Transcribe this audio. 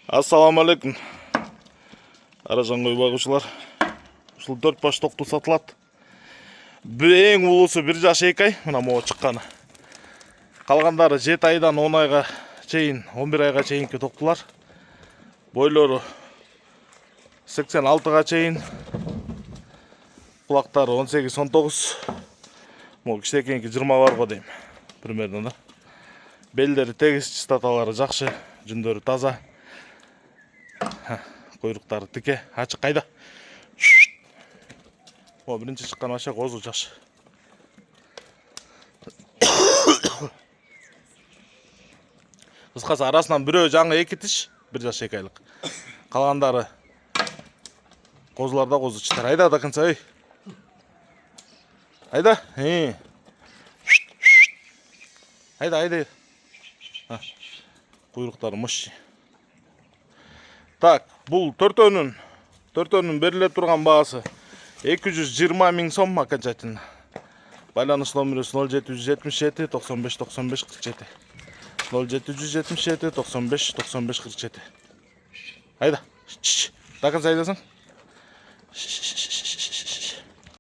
Assalamu alaikum. Аражан кой багушылар. Ушул 4 баш токту сатылат. Эң улуусу 1 жаш 2 ай, мына могу чыкканы. Калгандары 7 айдан 10 айга чейин, 11 айга чейинки токтулар. Бойлору 86га чейин. Кулактары 18-19. Могу кичинекейинки 20 бар го дейм. Примерно да. Белдери тегиз, чистоталары жакшы, жүндөрү таза. Кuyruktары тике, ачык кайда. О, биринчи чыккан аша козу жаш. Кыскасы арасынан бирөө жаңы 2 тиш, 1 жаш 2 айлык. Калгандары козуларда козу читар. Айда да кынса, эй. Айда. Айда. Кuyruktары мыш. Так, бул төртөөнүн бериле турган баасы 220 000 сом окончательно. Байланыш номерибиз 0777 95 95 47. 0777 95 95 47. Айда. Такын сайдасың.